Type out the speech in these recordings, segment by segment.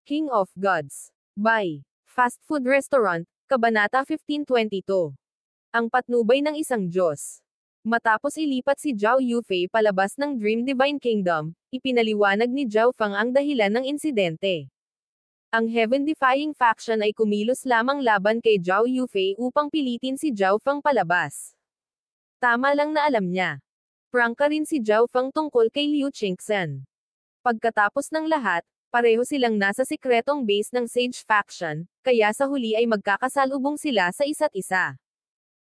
King of Gods. By Fast Food Restaurant, Kabanata 1522. Ang patnubay ng isang Diyos. Matapos ilipat si Zhao Yufei palabas ng Dream Divine Kingdom, ipinaliwanag ni Zhao Feng ang dahilan ng insidente. Ang Heaven-defying faction ay kumilos lamang laban kay Zhao Yufei upang pilitin si Zhao Feng palabas. Tama lang na alam niya. Prangka rin si Zhao Feng tungkol kay Liu Qingxen. Pagkatapos ng lahat, pareho silang nasa sikretong base ng Sage Faction, kaya sa huli ay magkakasalubong sila sa isa't isa.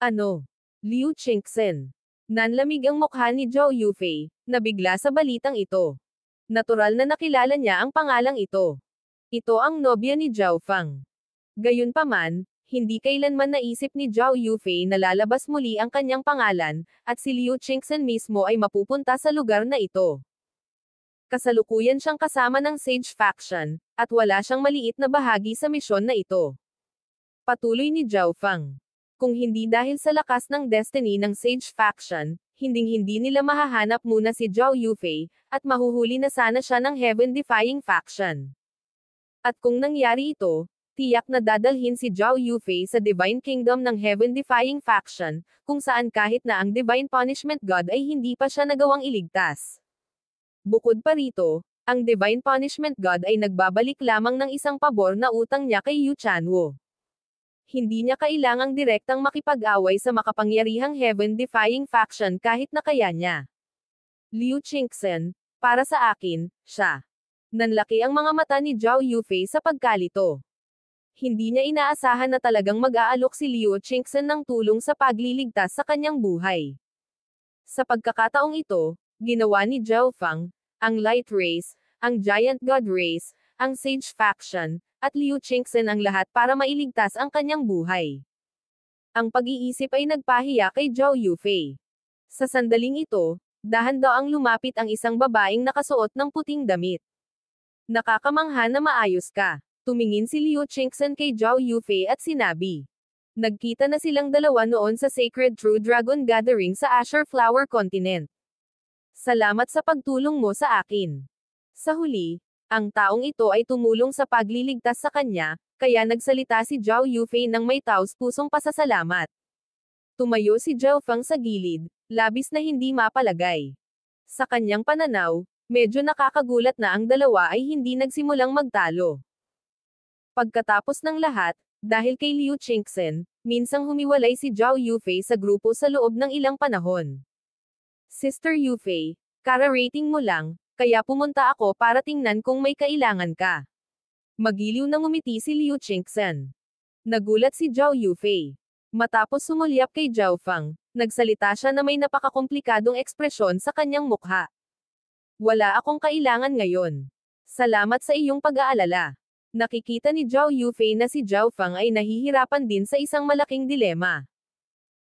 Ano? Liu Qingxen. Nanlamig ang mukha ni Zhao Yufei, nabigla sa balitang ito. Natural na nakilala niya ang pangalang ito. Ito ang nobya ni Zhao Feng. Gayunpaman, hindi kailanman naisip ni Zhao Yufei na lalabas muli ang kanyang pangalan, at si Liu Qingxen mismo ay mapupunta sa lugar na ito. Kasalukuyan siyang kasama ng Sage Faction, at wala siyang maliit na bahagi sa misyon na ito. Patuloy ni Zhao Feng. Kung hindi dahil sa lakas ng destiny ng Sage Faction, hinding-hindi nila mahahanap muna si Zhao Yufei, at mahuhuli na sana siya ng Heaven-defying faction. At kung nangyari ito, tiyak na dadalhin si Zhao Yufei sa Divine Kingdom ng Heaven-defying faction, kung saan kahit na ang Divine Punishment God ay hindi pa siya nagawang iligtas. Bukod pa rito, ang Divine Punishment God ay nagbabalik lamang ng isang pabor na utang niya kay Yu Chanwo. Hindi niya kailangang direktang makipag-away sa makapangyarihang Heaven-defying faction kahit na kaya niya. Liu Qingxen, para sa akin, siya. Nanlaki ang mga mata ni Zhao Yufei sa pagkalito. Hindi niya inaasahan na talagang mag-aalok si Liu Qingxen ng tulong sa pagliligtas sa kanyang buhay. Sa pagkakataong ito, ginawa ni Zhao Feng, ang Light Race, ang Giant God Race, ang Sage Faction, at Liu Qingxen ang lahat para mailigtas ang kanyang buhay. Ang pag-iisip ay nagpahiya kay Zhao Yufei. Sa sandaling ito, dahan-daang lumapit ang isang babaeng nakasuot ng puting damit. Nakakamangha na maayos ka. Tumingin si Liu Qingxen kay Zhao Yufei at sinabi. Nagkita na silang dalawa noon sa Sacred True Dragon Gathering sa Azure Flower Continent. Salamat sa pagtulong mo sa akin. Sa huli, ang taong ito ay tumulong sa pagliligtas sa kanya, kaya nagsalita si Zhao Yufei ng may taos-pusong pasasalamat. Tumayo si Zhao Feng sa gilid, labis na hindi mapalagay. Sa kanyang pananaw, medyo nakakagulat na ang dalawa ay hindi nagsimulang magtalo. Pagkatapos ng lahat, dahil kay Liu Qingxen, minsang humiwalay si Zhao Yufei sa grupo sa loob ng ilang panahon. Sister Yufei, kara-rating mo lang, kaya pumunta ako para tingnan kung may kailangan ka. Magiliw na ngumiti si Liu Qingxen. Nagulat si Zhao Yufei. Matapos sumulyap kay Zhao Feng, nagsalita siya na may napakakomplikadong ekspresyon sa kanyang mukha. Wala akong kailangan ngayon. Salamat sa iyong pag-aalala. Nakikita ni Zhao Yufei na si Zhao Feng ay nahihirapan din sa isang malaking dilema.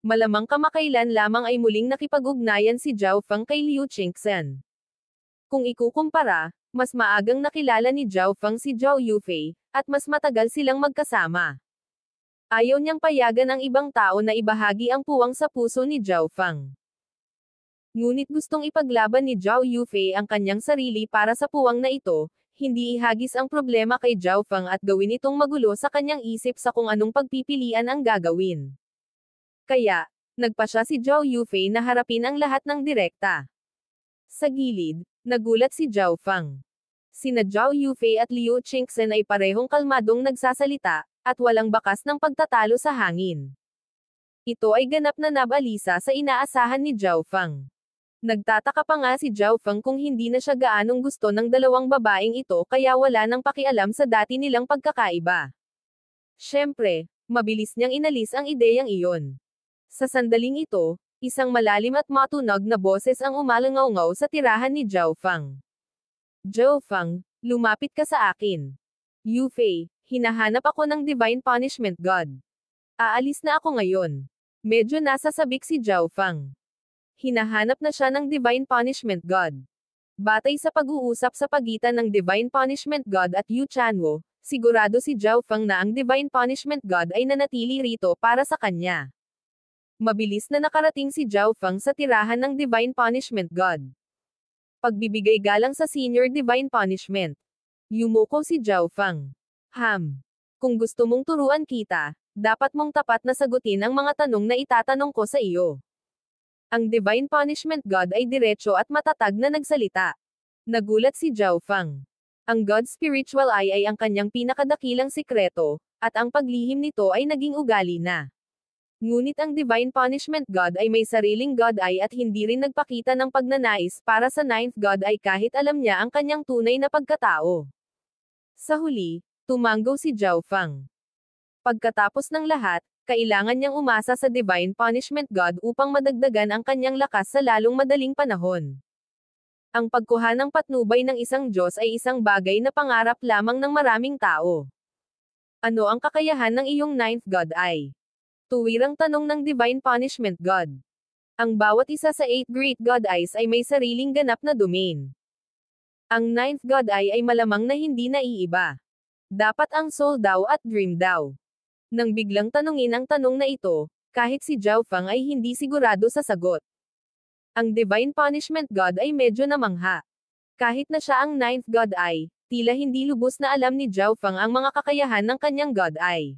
Malamang kamakailan lamang ay muling nakipag-ugnayan si Zhao Feng kay Liu Qingxen. Kung ikukumpara, mas maagang nakilala ni Zhao Feng si Zhao Yufei, at mas matagal silang magkasama. Ayaw niyang payagan ang ibang tao na ibahagi ang puwang sa puso ni Zhao Feng. Ngunit gustong ipaglaban ni Zhao Yufei ang kanyang sarili para sa puwang na ito, hindi ihagis ang problema kay Zhao Feng at gawin itong magulo sa kanyang isip sa kung anong pagpipilian ang gagawin. Kaya, nagpasya si Zhao Yufei na harapin ang lahat ng direkta. Sa gilid, nagulat si Zhao Feng. Sina Zhao Yufei at Liu Qingxen ay parehong kalmadong nagsasalita, at walang bakas ng pagtatalo sa hangin. Ito ay ganap na nabalisa sa inaasahan ni Zhao Feng. Nagtataka pa nga si Zhao Feng kung hindi na siya gaanong gusto ng dalawang babaeng ito kaya wala nang pakialam sa dati nilang pagkakaiba. Siyempre, mabilis niyang inalis ang ideyang iyon. Sa sandaling ito, isang malalim at matunog na boses ang umalangaw-ngaw sa tirahan ni Zhao Feng. Zhao Feng, lumapit ka sa akin. Yufei, hinahanap ako ng Divine Punishment God. Aalis na ako ngayon. Medyo nasasabik si Zhao Feng. Hinahanap na siya ng Divine Punishment God. Batay sa pag-uusap sa pagitan ng Divine Punishment God at Yu Chanwo, sigurado si Zhao Feng na ang Divine Punishment God ay nanatili rito para sa kanya. Mabilis na nakarating si Zhao Feng sa tirahan ng Divine Punishment God. Pagbibigay galang sa Senior Divine Punishment. Yumuko si Zhao Feng. Kung gusto mong turuan kita, dapat mong tapat na sagutin ang mga tanong na itatanong ko sa iyo. Ang Divine Punishment God ay diretso at matatag na nagsalita. Nagulat si Zhao Feng. Ang God's spiritual eye ay ang kanyang pinakadakilang sikreto, at ang paglihim nito ay naging ugali na. Ngunit ang Divine Punishment God ay may sariling God eye at hindi rin nagpakita ng pagnanais para sa Ninth God eye kahit alam niya ang kanyang tunay na pagkatao. Sa huli, tumanggo si Zhao Feng. Pagkatapos ng lahat, kailangan niyang umasa sa Divine Punishment God upang madagdagan ang kanyang lakas sa lalong madaling panahon. Ang pagkuha ng patnubay ng isang Diyos ay isang bagay na pangarap lamang ng maraming tao. Ano ang kakayahan ng iyong Ninth God Eye? Tuwirang tanong ng Divine Punishment God. Ang bawat isa sa 8 Great God Eyes ay may sariling ganap na domain. Ang Ninth God Eye ay malamang na hindi naiiba. Dapat ang Soul daw at Dream daw. Nang biglang tanungin ang tanong na ito, kahit si Zhao Feng ay hindi sigurado sa sagot. Ang Divine Punishment God ay medyo namangha. Kahit na siya ang Ninth God Eye, tila hindi lubos na alam ni Zhao Feng ang mga kakayahan ng kanyang God Eye.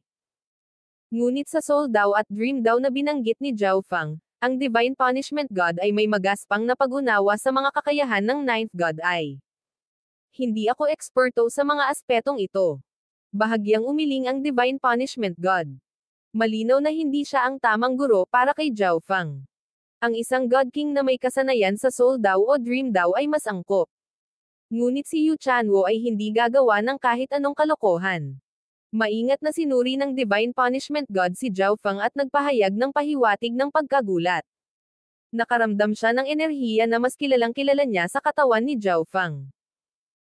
Ngunit sa Soul daw at Dream daw na binanggit ni Zhao Feng, ang Divine Punishment God ay may magaspang na pag-unawa sa mga kakayahan ng Ninth God Eye. Hindi ako eksperto sa mga aspetong ito. Bahagyang umiling ang Divine Punishment God. Malinaw na hindi siya ang tamang guro para kay Zhao Feng. Ang isang God King na may kasanayan sa Soul daw o Dream daw ay mas angkop. Ngunit si Yu Chanwo ay hindi gagawa ng kahit anong kalokohan. Maingat na sinuri ng Divine Punishment God si Zhao Feng at nagpahayag ng pahiwatig ng pagkagulat. Nakaramdam siya ng enerhiya na mas kilalang kilala niya sa katawan ni Zhao Feng.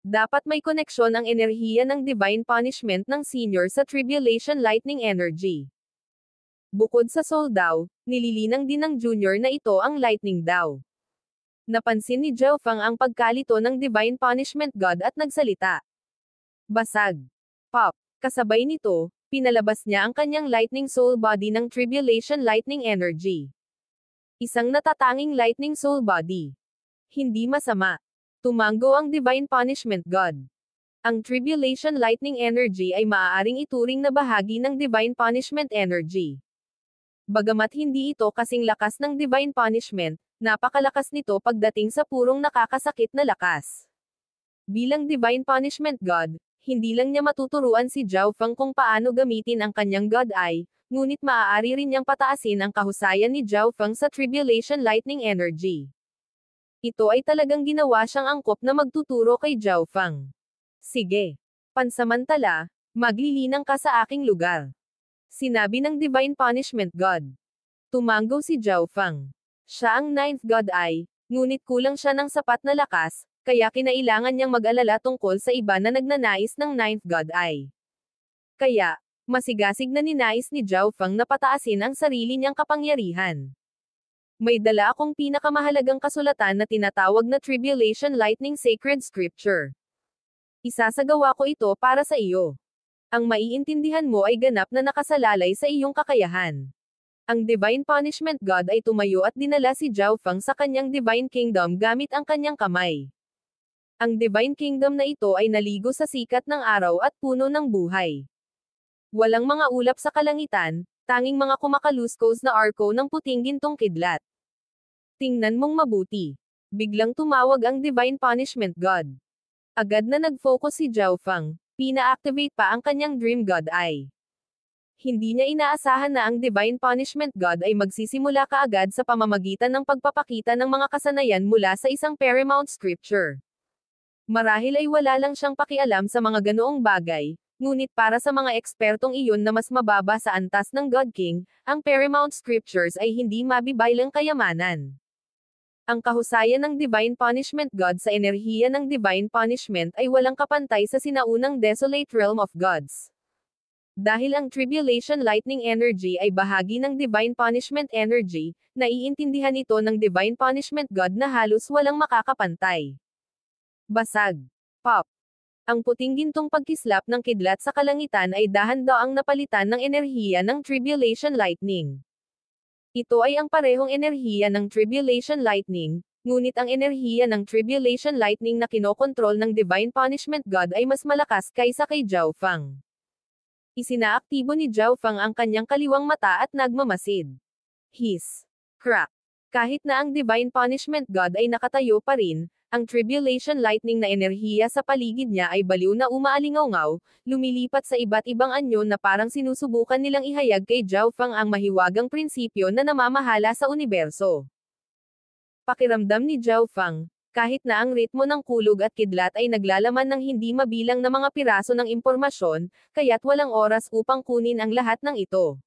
Dapat may koneksyon ang enerhiya ng Divine Punishment ng Senior sa Tribulation Lightning Energy. Bukod sa Soul daw, nililinang din ng Junior na ito ang Lightning daw. Napansin ni Zhao Feng ang pagkalito ng Divine Punishment God at nagsalita. Basag. Pop. Kasabay nito, pinalabas niya ang kanyang Lightning Soul Body ng Tribulation Lightning Energy. Isang natatanging Lightning Soul Body. Hindi masama. Tumanggo ang Divine Punishment God. Ang Tribulation Lightning Energy ay maaaring ituring na bahagi ng Divine Punishment Energy. Bagamat hindi ito kasing lakas ng Divine Punishment, napakalakas nito pagdating sa purong nakakasakit na lakas. Bilang Divine Punishment God, hindi lang niya matuturuan si Zhao Feng kung paano gamitin ang kanyang God Eye, ngunit maaari rin niyang pataasin ang kahusayan ni Zhao Feng sa Tribulation Lightning Energy. Ito ay talagang ginawa siyang angkop na magtuturo kay Zhao Feng. Sige. Pansamantala, maglilinang ka sa aking lugar. Sinabi ng Divine Punishment God. Tumanggo si Zhao Feng. Siya ang Ninth God Eye, ngunit kulang siya ng sapat na lakas, kaya kinailangan niyang mag-alala tungkol sa iba na nagnanais ng Ninth God Eye. Kaya, masigasig na ninais ni Zhao Feng na pataasin ang sarili niyang kapangyarihan. May dala akong pinakamahalagang kasulatan na tinatawag na Tribulation Lightning Sacred Scripture. Isasagawa ko ito para sa iyo. Ang maiintindihan mo ay ganap na nakasalalay sa iyong kakayahan. Ang Divine Punishment God ay tumayo at dinala si Zhao Feng sa kanyang Divine Kingdom gamit ang kanyang kamay. Ang Divine Kingdom na ito ay naligo sa sikat ng araw at puno ng buhay. Walang mga ulap sa kalangitan, tanging mga kumakaluskos na arko ng puting gintong kidlat. Tingnan mong mabuti. Biglang tumawag ang Divine Punishment God. Agad na nag-focus si Zhao Feng, pina-activate pa ang kanyang Dream God Eye. Hindi niya inaasahan na ang Divine Punishment God ay magsisimula kaagad sa pamamagitan ng pagpapakita ng mga kasanayan mula sa isang paramount scripture. Marahil ay wala lang siyang pakialam sa mga ganoong bagay, ngunit para sa mga ekspertong iyon na mas mababa sa antas ng God King, ang paramount scriptures ay hindi mabibaylang kayamanan. Ang kahusayan ng Divine Punishment God sa enerhiya ng Divine Punishment ay walang kapantay sa sinaunang Desolate Realm of Gods. Dahil ang Tribulation Lightning Energy ay bahagi ng Divine Punishment Energy, naiintindihan ito ng Divine Punishment God na halos walang makakapantay. Basag. Pop. Ang puting gintong pagkislap ng kidlat sa kalangitan ay dahan-daang napalitan ng enerhiya ng Tribulation Lightning. Ito ay ang parehong enerhiya ng Tribulation Lightning, Ngunit ang enerhiya ng Tribulation Lightning na kinokontrol ng Divine Punishment God ay mas malakas kaysa kay Zhao Fang. Isinaaktibo ni Zhao Fang ang kanyang kaliwang mata at nagmamasid. Hiss. Crack. Kahit na ang Divine Punishment God ay nakatayo pa rin, ang Tribulation Lightning na enerhiya sa paligid niya ay baliw na umaalingaw-ngaw, lumilipat sa iba't ibang anyo na parang sinusubukan nilang ihayag kay Zhao Fang ang mahiwagang prinsipyo na namamahala sa universo. Pakiramdam ni Zhao Fang, kahit na ang ritmo ng kulog at kidlat ay naglalaman ng hindi mabilang na mga piraso ng impormasyon, kaya't walang oras upang kunin ang lahat ng ito.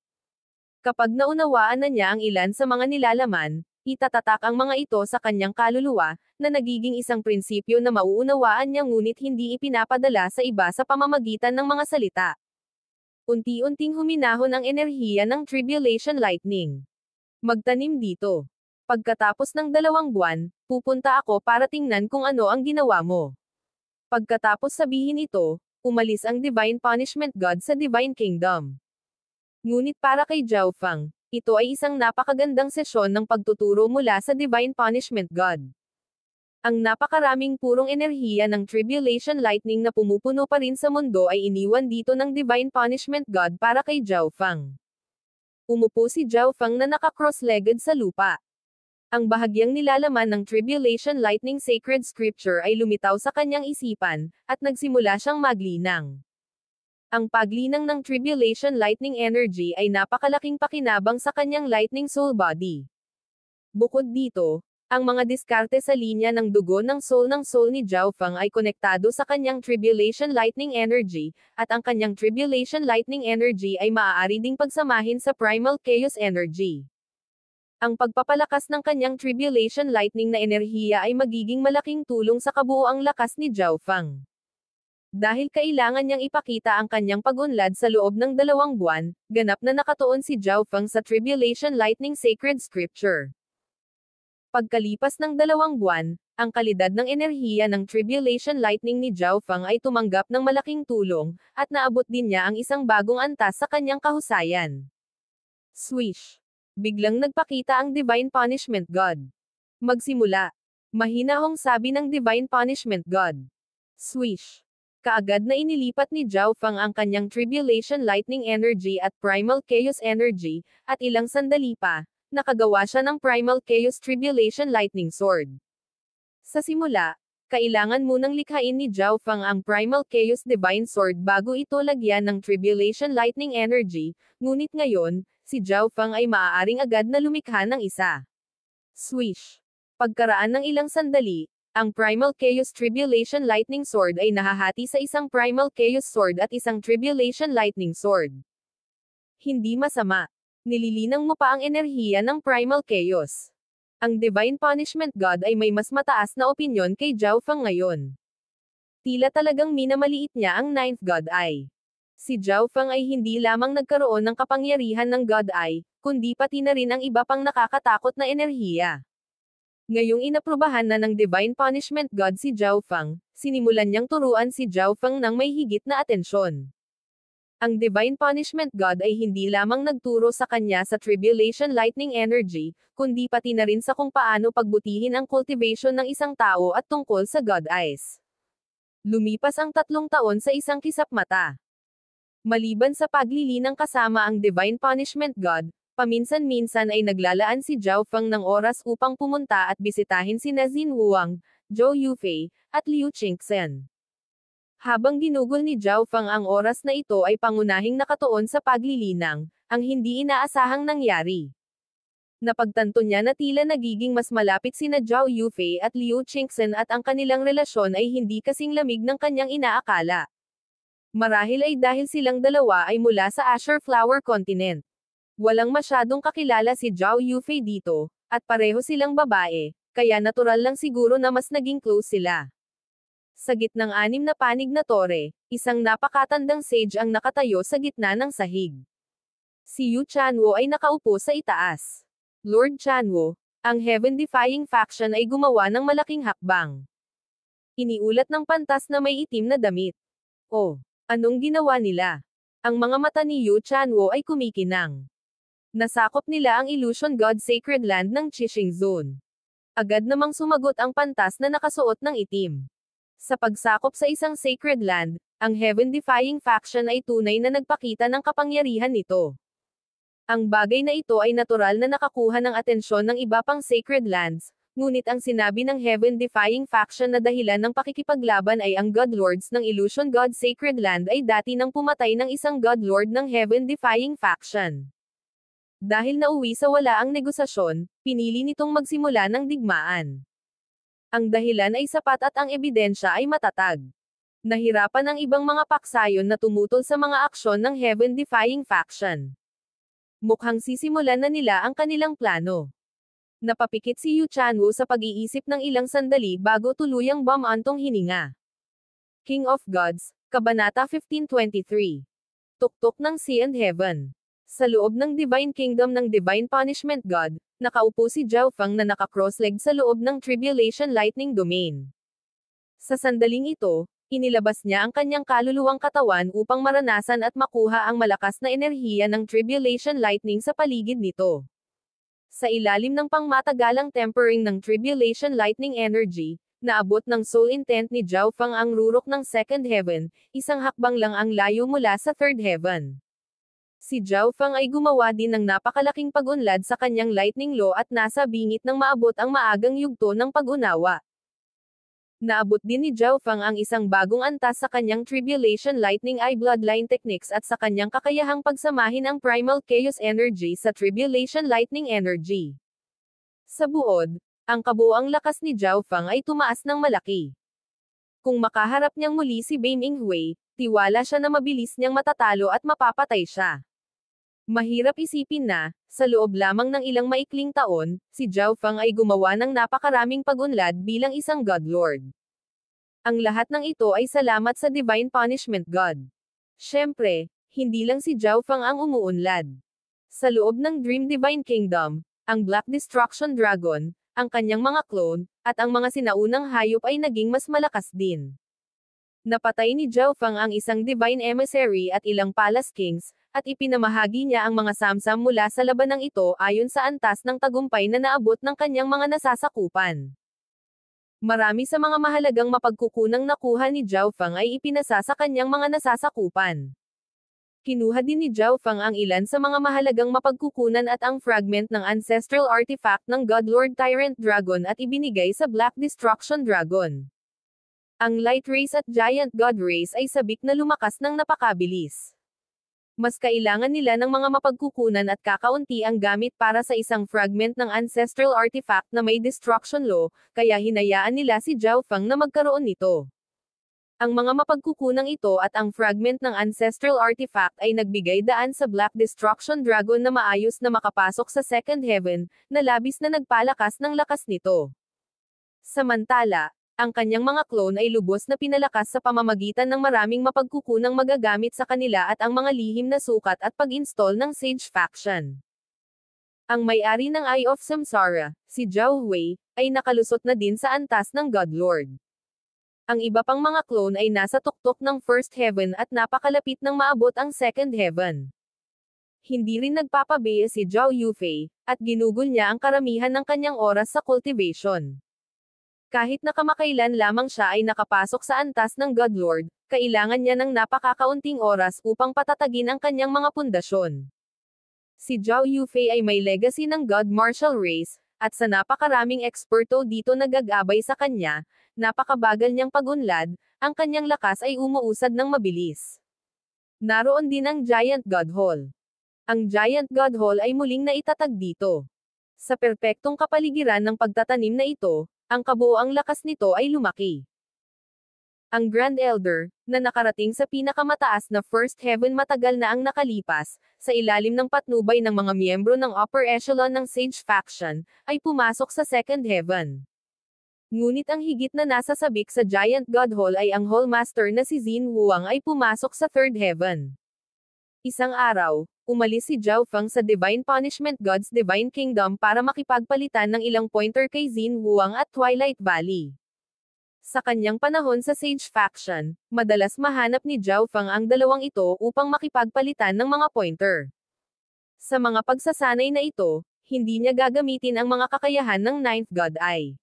Kapag naunawaan na niya ang ilan sa mga nilalaman, itatatak ang mga ito sa kanyang kaluluwa, na nagiging isang prinsipyo na mauunawaan niya ngunit hindi ipinapadala sa iba sa pamamagitan ng mga salita. Unti-unting huminahon ang enerhiya ng Tribulation Lightning. Magtanim dito. Pagkatapos ng 2 buwan, pupunta ako para tingnan kung ano ang ginawa mo. Pagkatapos sabihin ito, umalis ang Divine Punishment God sa Divine Kingdom. Ngunit para kay Zhao Fang, ito ay isang napakagandang sesyon ng pagtuturo mula sa Divine Punishment God. Ang napakaraming purong enerhiya ng Tribulation Lightning na pumupuno pa rin sa mundo ay iniwan dito ng Divine Punishment God para kay Zhao Fang. Umupo si Zhao Fang na naka-cross-legged sa lupa. Ang bahagyang nilalaman ng Tribulation Lightning Sacred Scripture ay lumitaw sa kanyang isipan, at nagsimula siyang maglinang. Ang paglinang ng Tribulation Lightning Energy ay napakalaking pakinabang sa kanyang Lightning Soul Body. Bukod dito, ang mga diskarte sa linya ng dugo ng soul ni Zhao Fang ay konektado sa kanyang Tribulation Lightning Energy, at ang kanyang Tribulation Lightning Energy ay maaari ding pagsamahin sa Primal Chaos Energy. Ang pagpapalakas ng kanyang Tribulation Lightning na enerhiya ay magiging malaking tulong sa kabuuang lakas ni Zhao Fang. Dahil kailangan niyang ipakita ang kanyang pag-unlad sa loob ng 2 buwan, ganap na nakatuon si Zhao Fang sa Tribulation Lightning Sacred Scripture. Pagkalipas ng 2 buwan, ang kalidad ng enerhiya ng Tribulation Lightning ni Zhao Fang ay tumanggap ng malaking tulong, at naabot din niya ang isang bagong antas sa kanyang kahusayan. Swish! Biglang nagpakita ang Divine Punishment God. Magsimula. Mahinahong sabi ng Divine Punishment God. Swish! Kaagad na inilipat ni Zhao Fang ang kanyang Tribulation Lightning Energy at Primal Chaos Energy, at ilang sandali pa, nakagawa siya ng Primal Chaos Tribulation Lightning Sword. Sa simula, kailangan munang likhain ni Zhao Fang ang Primal Chaos Divine Sword bago ito lagyan ng Tribulation Lightning Energy, ngunit ngayon, si Zhao Fang ay maaaring agad na lumikha ng isa. Swish! Pagkaraan ng ilang sandali, ang Primal Chaos Tribulation Lightning Sword ay nahahati sa isang Primal Chaos Sword at isang Tribulation Lightning Sword. Hindi masama. Nililinang mo pa ang enerhiya ng Primal Chaos. Ang Divine Punishment God ay may mas mataas na opinyon kay Zhao Fang ngayon. Tila talagang minamaliit niya ang 9th God Eye. Si Zhao Fang ay hindi lamang nagkaroon ng kapangyarihan ng God Eye, kundi pati na rin ang iba pang nakakatakot na enerhiya. Ngayong inaprubahan na ng Divine Punishment God si Zhao Fang, sinimulan niyang turuan si Zhao Fang ng may higit na atensyon. Ang Divine Punishment God ay hindi lamang nagturo sa kanya sa Tribulation Lightning Energy, kundi pati na rin sa kung paano pagbutihin ang cultivation ng isang tao at tungkol sa God Eyes. Lumipas ang 3 taon sa isang kisap mata. Maliban sa paglilinang kasama ang Divine Punishment God, paminsan-minsan ay naglalaan si Zhao Fang ng oras upang pumunta at bisitahin sina Xin Huang, Zhou Yufei, at Liu Qingxen. Habang ginugol ni Zhao Fang ang oras na ito ay pangunahing nakatuon sa paglilinang, ang hindi inaasahang nangyari. Napagtanto niya na tila nagiging mas malapit sina Zhou Yufei at Liu Qingxen at ang kanilang relasyon ay hindi kasing lamig ng kanyang inaakala. Marahil ay dahil silang dalawa ay mula sa Azure Flower Continent. Walang masyadong kakilala si Zhou Yufei dito, at pareho silang babae, kaya natural lang siguro na mas naging close sila. Sa gitnang 6 na panig na tore, isang napakatandang sage ang nakatayo sa gitna ng sahig. Si Yu Chanwo ay nakaupo sa itaas. Lord Chanwo, ang heaven-defying faction ay gumawa ng malaking hakbang. Iniulat ng pantas na may itim na damit. Oh, anong ginawa nila? Ang mga mata ni Yu Chanwo ay kumikinang. Nasakop nila ang Illusion God Sacred Land ng Qixing Zone. Agad namang sumagot ang pantas na nakasuot ng itim. Sa pagsakop sa isang sacred land, ang heaven-defying faction ay tunay na nagpakita ng kapangyarihan nito. Ang bagay na ito ay natural na nakakuha ng atensyon ng iba pang sacred lands, ngunit ang sinabi ng heaven-defying faction na dahilan ng pakikipaglaban ay ang God Lords ng Illusion God Sacred Land ay dati nang pumatay ng isang God Lord ng heaven-defying faction. Dahil nauwi sa wala ang negosasyon, pinili nitong magsimula ng digmaan. Ang dahilan ay sapat at ang ebidensya ay matatag. Nahirapan ang ibang mga paksayon na tumutol sa mga aksyon ng heaven-defying faction. Mukhang sisimulan na nila ang kanilang plano. Napapikit si Yu Chanwu sa pag-iisip ng ilang sandali bago tuluyang bumantong hininga. King of Gods, Kabanata 1523. Tuktok ng Sea and Heaven. Sa loob ng Divine Kingdom ng Divine Punishment God, nakaupo si Zhao Feng na naka-cross-leg sa loob ng Tribulation Lightning Domain. Sa sandaling ito, inilabas niya ang kanyang kaluluwang katawan upang maranasan at makuha ang malakas na enerhiya ng Tribulation Lightning sa paligid nito. Sa ilalim ng pangmatagalang tempering ng Tribulation Lightning Energy, naabot ng soul intent ni Zhao Feng ang rurok ng Second Heaven, isang hakbang lang ang layo mula sa Third Heaven. Si Zhao Feng ay gumawa din ng napakalaking pag-unlad sa kanyang lightning law at nasa bingit ng maabot ang maagang yugto ng pag-unawa. Naabot din ni Zhao Feng ang isang bagong antas sa kanyang Tribulation Lightning Eye Bloodline Techniques at sa kanyang kakayahang pagsamahin ang Primal Chaos Energy sa Tribulation Lightning Energy. Sa buod, ang kabuuang lakas ni Zhao Feng ay tumaas ng malaki. Kung makaharap niyang muli si Beim Inghui, tiwala siya na mabilis niyang matatalo at mapapatay siya. Mahirap isipin na, sa loob lamang ng ilang maikling taon, si Zhao Feng ay gumawa ng napakaraming pag-unlad bilang isang God Lord. Ang lahat ng ito ay salamat sa Divine Punishment God. Siyempre, hindi lang si Zhao Feng ang umuunlad. Sa loob ng Dream Divine Kingdom, ang Black Destruction Dragon, ang kanyang mga clone, at ang mga sinaunang hayop ay naging mas malakas din. Napatay ni Zhao Feng ang isang Divine Emissary at ilang Palace Kings, at ipinamahagi niya ang mga samsam mula sa labanang ito ayon sa antas ng tagumpay na naabot ng kanyang mga nasasakupan. Marami sa mga mahalagang mapagkukunang nakuha ni Zhao Feng ay ipinasa sa kanyang mga nasasakupan. Kinuha din ni Zhao Feng ang ilan sa mga mahalagang mapagkukunan at ang fragment ng ancestral artifact ng God Lord Tyrant Dragon at ibinigay sa Black Destruction Dragon. Ang Light Race at Giant God Race ay sabik na lumakas ng napakabilis. Mas kailangan nila ng mga mapagkukunan at kakaunti ang gamit para sa isang fragment ng ancestral artifact na may destruction law, kaya hinayaan nila si Zhao Feng na magkaroon nito. Ang mga mapagkukunang ito at ang fragment ng ancestral artifact ay nagbigay daan sa Black Destruction Dragon na maayos na makapasok sa Second Heaven, na labis na nagpalakas ng lakas nito. Samantala, ang kanyang mga clone ay lubos na pinalakas sa pamamagitan ng maraming mapagkukunang magagamit sa kanila at ang mga lihim na sukat at pag-install ng Sage Faction. Ang may-ari ng Eye of Samsara, si Zhao Hui, ay nakalusot na din sa antas ng God Lord. Ang iba pang mga clone ay nasa tuktok ng First Heaven at napakalapit ng maabot ang Second Heaven. Hindi rin nagpapabeya si Zhao Yufei, at ginugol niya ang karamihan ng kanyang oras sa cultivation. Kahit na kamakailan lamang siya ay nakapasok sa antas ng God Lord, kailangan niya ng napakakaunting oras upang patatagin ang kanyang mga pundasyon. Si Zhao Yufei ay may legacy ng God Martial Race, at sa napakaraming eksperto dito nagagabay sa kanya, napakabagal niyang pag-unlad, ang kanyang lakas ay umuusad ng mabilis. Naroon din ang Giant God Hall. Ang Giant God Hall ay muling naitatag dito. Sa perpektong kapaligiran ng pagtatanim na ito, ang kabuoang lakas nito ay lumaki. Ang Grand Elder, na nakarating sa pinakamataas na First Heaven matagal na ang nakalipas, sa ilalim ng patnubay ng mga miyembro ng Upper Echelon ng Sage Faction, ay pumasok sa Second Heaven. Ngunit ang higit na nasasabik sa Giant God Hall ay ang Hall Master na si Xin Huang ay pumasok sa Third Heaven. Isang araw, umalis si Zhao Feng sa Divine Punishment God's Divine Kingdom para makipagpalitan ng ilang pointer kay Xin Huang at Twilight Valley. Sa kanyang panahon sa Sage Faction, madalas mahanap ni Zhao Feng ang dalawang ito upang makipagpalitan ng mga pointer. Sa mga pagsasanay na ito, hindi niya gagamitin ang mga kakayahan ng Ninth God Eye.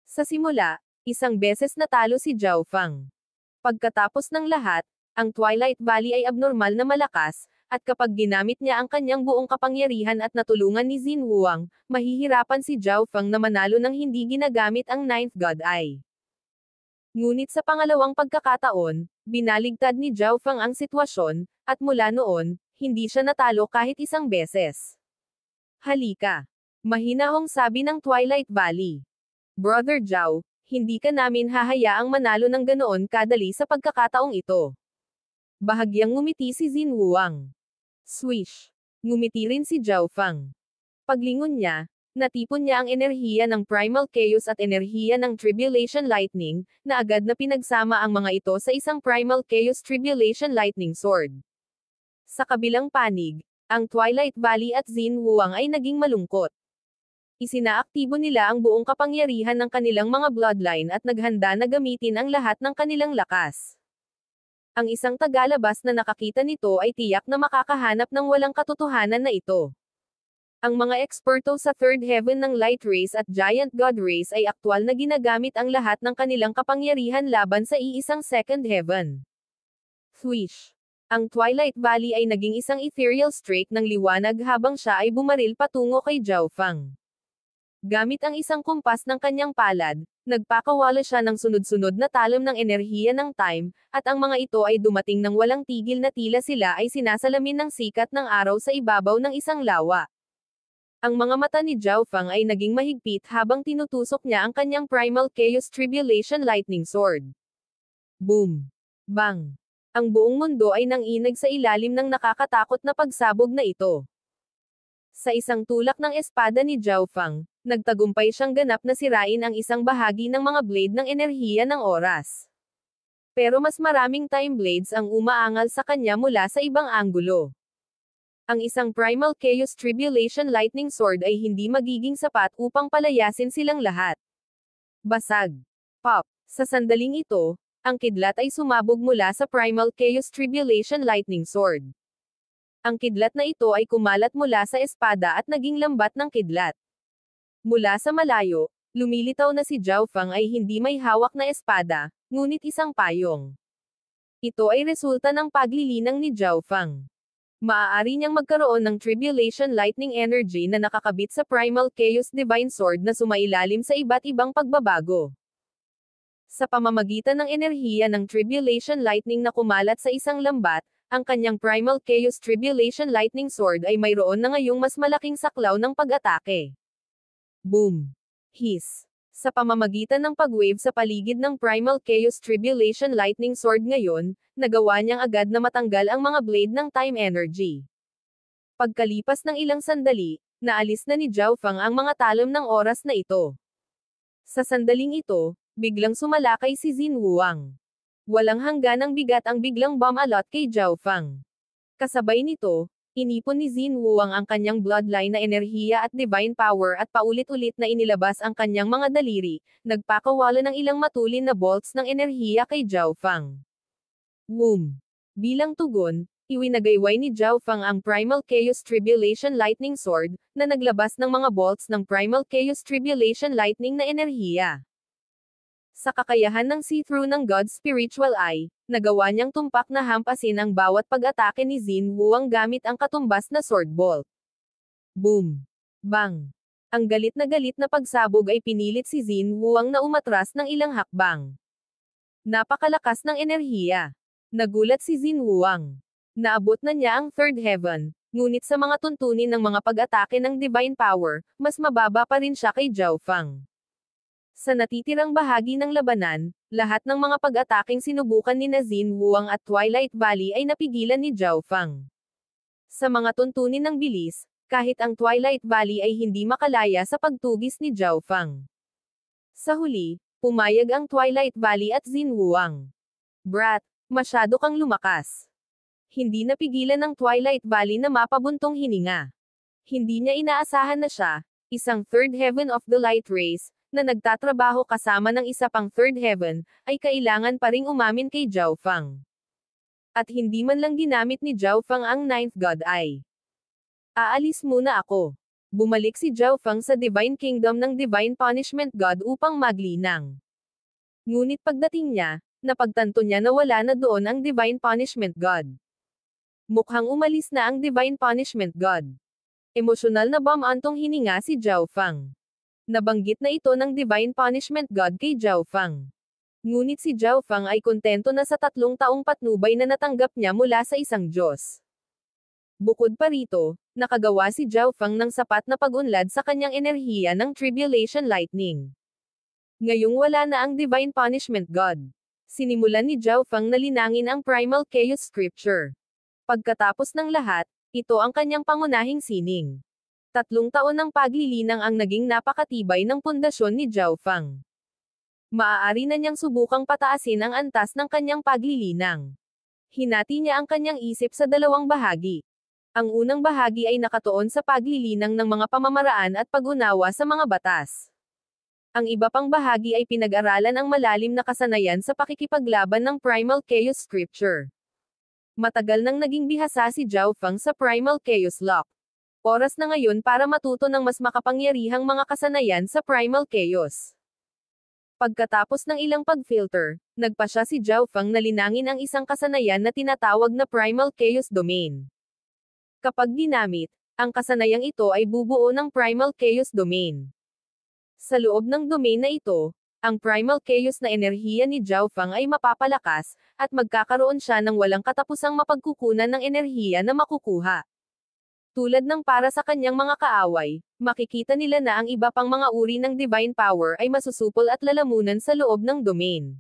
Sa simula, isang beses natalo si Zhao Feng. Pagkatapos ng lahat, ang Twilight Valley ay abnormal na malakas, at kapag ginamit niya ang kanyang buong kapangyarihan at natulungan ni Xin Huang, mahihirapan si Zhao Feng na manalo nang hindi ginagamit ang Ninth God Eye. Ngunit sa pangalawang pagkakataon, binaligtad ni Zhao Feng ang sitwasyon, at mula noon, hindi siya natalo kahit isang beses. Halika! Mahinahong sabi ng Twilight Valley. Brother Zhao, hindi ka namin hahayaang manalo ng ganoon kadali sa pagkakataong ito. Bahagyang ngumiti si Xin Huang. Swish! Ngumiti rin si Zhao Feng. Paglingon niya, natipon niya ang enerhiya ng Primal Chaos at enerhiya ng Tribulation Lightning, na agad na pinagsama ang mga ito sa isang Primal Chaos Tribulation Lightning Sword. Sa kabilang panig, ang Twilight Valley at Xin Huang ay naging malungkot. Isinaaktibo nila ang buong kapangyarihan ng kanilang mga bloodline at naghanda na gamitin ang lahat ng kanilang lakas. Ang isang tagalabas na nakakita nito ay tiyak na makakahanap ng walang katotohanan na ito. Ang mga eksperto sa Third Heaven ng Light Race at Giant God Race ay aktwal na ginagamit ang lahat ng kanilang kapangyarihan laban sa iisang Second Heaven. Swish! Ang Twilight Valley ay naging isang ethereal streak ng liwanag habang siya ay bumaril patungo kay Zhao Feng. Gamit ang isang kumpas ng kanyang palad, nagpakawala siya ng sunod-sunod na talam ng enerhiya ng time, at ang mga ito ay dumating ng walang tigil na tila sila ay sinasalamin ng sikat ng araw sa ibabaw ng isang lawa. Ang mga mata ni Zhao Feng ay naging mahigpit habang tinutusok niya ang kanyang Primal Chaos Tribulation Lightning Sword. Boom! Bang! Ang buong mundo ay nanginag sa ilalim ng nakakatakot na pagsabog na ito. Sa isang tulak ng espada ni Zhao Feng, nagtagumpay siyang ganap na sirain ang isang bahagi ng mga blade ng enerhiya ng oras. Pero mas maraming time blades ang umaangal sa kanya mula sa ibang anggulo. Ang isang Primal Chaos Tribulation Lightning Sword ay hindi magiging sapat upang palayasin silang lahat. Basag. Pop. Sa sandaling ito, ang kidlat ay sumabog mula sa Primal Chaos Tribulation Lightning Sword. Ang kidlat na ito ay kumalat mula sa espada at naging lambat ng kidlat. Mula sa malayo, lumilitaw na si Zhao Feng ay hindi may hawak na espada, ngunit isang payong. Ito ay resulta ng paglilinang ni Zhao Feng. Maaari niyang magkaroon ng Tribulation Lightning Energy na nakakabit sa Primal Chaos Divine Sword na sumailalim sa iba't ibang pagbabago. Sa pamamagitan ng enerhiya ng Tribulation Lightning na kumalat sa isang lambat, ang kanyang Primal Chaos Tribulation Lightning Sword ay mayroon na ngayong mas malaking saklaw ng pag-atake. Boom! Hiss! Sa pamamagitan ng pag-wave sa paligid ng Primal Chaos Tribulation Lightning Sword ngayon, nagawa niyang agad na matanggal ang mga blade ng time energy. Pagkalipas ng ilang sandali, naalis na ni Zhao Feng ang mga talam ng oras na ito. Sa sandaling ito, biglang sumalakay si Xin Huang. Walang hangganang bigat ang biglang bumalot kay Zhao Feng. Kasabay nito, inipon ni Xin Huang ang kanyang bloodline na enerhiya at divine power at paulit-ulit na inilabas ang kanyang mga daliri, nagpakawala ng ilang matulin na bolts ng enerhiya kay Zhao Feng. Boom! Bilang tugon, iwinagayway ni Zhao Feng ang Primal Chaos Tribulation Lightning Sword, na naglabas ng mga bolts ng Primal Chaos Tribulation Lightning na enerhiya. Sa kakayahan ng see-through ng God's Spiritual Eye, nagawa niyang tumpak na hampasin ang bawat pag-atake ni Xin Huang gamit ang katumbas na sword bolt. Boom! Bang! Ang galit na pagsabog ay pinilit si Xin Huang na umatras ng ilang hakbang. Napakalakas ng enerhiya. Nagulat si Xin Huang. Naabot na niya ang Third Heaven, ngunit sa mga tuntunin ng mga pag-atake ng Divine Power, mas mababa pa rin siya kay Zhao Feng. Sa natitirang bahagi ng labanan, lahat ng mga pag-ataking sinubukan ni Xin Huang at Twilight Valley ay napigilan ni Zhao Feng. Sa mga tuntunin ng bilis, kahit ang Twilight Valley ay hindi makalaya sa pagtugis ni Zhao Feng. Sa huli, pumayag ang Twilight Valley at Xin Huang. Brat, masyado kang lumakas. Hindi napigilan ng Twilight Valley na mapabuntong hininga. Hindi niya inaasahan na siya, isang Third Heaven of the Light Race, na nagtatrabaho kasama ng isa pang Third Heaven, ay kailangan pa ring umamin kay Zhao Feng. At hindi man lang ginamit ni Zhao Feng ang Ninth God Eye. Aalis muna ako. Bumalik si Zhao Feng sa Divine Kingdom ng Divine Punishment God upang maglinang. Ngunit pagdating niya, napagtanto niya na wala na doon ang Divine Punishment God. Mukhang umalis na ang Divine Punishment God. Emosyonal na bumantong hininga si Zhao Feng. Nabanggit na ito ng Divine Punishment God kay Zhao Feng. Ngunit si Zhao Feng ay kontento na sa 3 taong patnubay na natanggap niya mula sa isang Diyos. Bukod pa rito, nakagawa si Zhao Feng ng sapat na pag-unlad sa kanyang enerhiya ng Tribulation Lightning. Ngayong wala na ang Divine Punishment God. Sinimulan ni Zhao Feng na linangin ang Primal Chaos Scripture. Pagkatapos ng lahat, ito ang kanyang pangunahing sining. 3 taon ng paglilinang ang naging napakatibay ng pundasyon ni Zhao Feng. Maaari na niyang subukang pataasin ang antas ng kanyang paglilinang. Hinati niya ang kanyang isip sa 2 bahagi. Ang unang bahagi ay nakatuon sa paglilinang ng mga pamamaraan at pag-unawa sa mga batas. Ang iba pang bahagi ay pinag-aralan ang malalim na kasanayan sa pakikipaglaban ng Primal Chaos Scripture. Matagal nang naging bihasa si Zhao Feng sa Primal Chaos Lock. Oras na ngayon para matuto ng mas makapangyarihang mga kasanayan sa Primal Chaos. Pagkatapos ng ilang pag-filter, nagpa siya si Zhao Feng na linangin ang isang kasanayan na tinatawag na Primal Chaos Domain. Kapag ginamit, ang kasanayang ito ay bubuo ng Primal Chaos Domain. Sa loob ng domain na ito, ang Primal Chaos na enerhiya ni Zhao Feng ay mapapalakas, at magkakaroon siya ng walang katapusang mapagkukunan ng enerhiya na makukuha. Tulad ng para sa kanyang mga kaaway, makikita nila na ang iba pang mga uri ng divine power ay masusupol at lalamunan sa loob ng domain.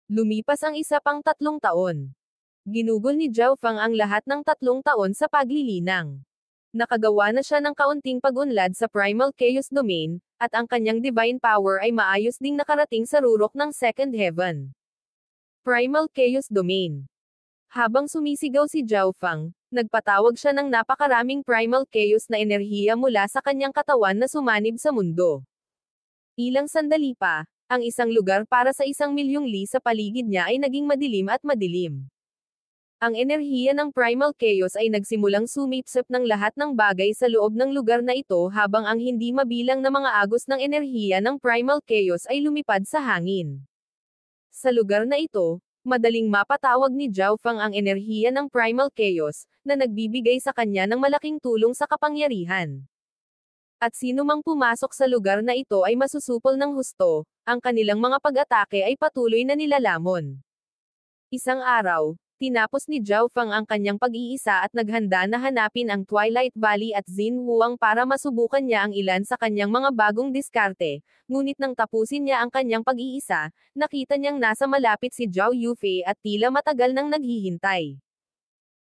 Lumipas ang isa pang 3 taon. Ginugol ni Zhao Feng ang lahat ng 3 taon sa paglilinang. Nakagawa na siya ng kaunting pag-unlad sa Primal Chaos Domain, at ang kanyang divine power ay maayos ding nakarating sa rurok ng Second Heaven. Primal Chaos Domain. Habang sumisigaw si Zhao Feng, nagpatawag siya ng napakaraming Primal Chaos na enerhiya mula sa kanyang katawan na sumanib sa mundo. Ilang sandali pa, ang isang lugar para sa 1,000,000 li sa paligid niya ay naging madilim at madilim. Ang enerhiya ng Primal Chaos ay nagsimulang sumipsip ng lahat ng bagay sa loob ng lugar na ito habang ang hindi mabilang na mga agos ng enerhiya ng Primal Chaos ay lumipad sa hangin. Sa lugar na ito, madaling mapatawag ni Zhao Feng ang enerhiya ng Primal Chaos, na nagbibigay sa kanya ng malaking tulong sa kapangyarihan. At sino mang pumasok sa lugar na ito ay masusupol ng husto, ang kanilang mga pag-atake ay patuloy na nilalamon. Isang araw, tinapos ni Zhao Feng ang kanyang pag-iisa at naghanda na hanapin ang Twilight Valley at Xinhuang para masubukan niya ang ilan sa kanyang mga bagong diskarte, ngunit nang tapusin niya ang kanyang pag-iisa, nakita niyang nasa malapit si Zhao Yufei at tila matagal nang naghihintay.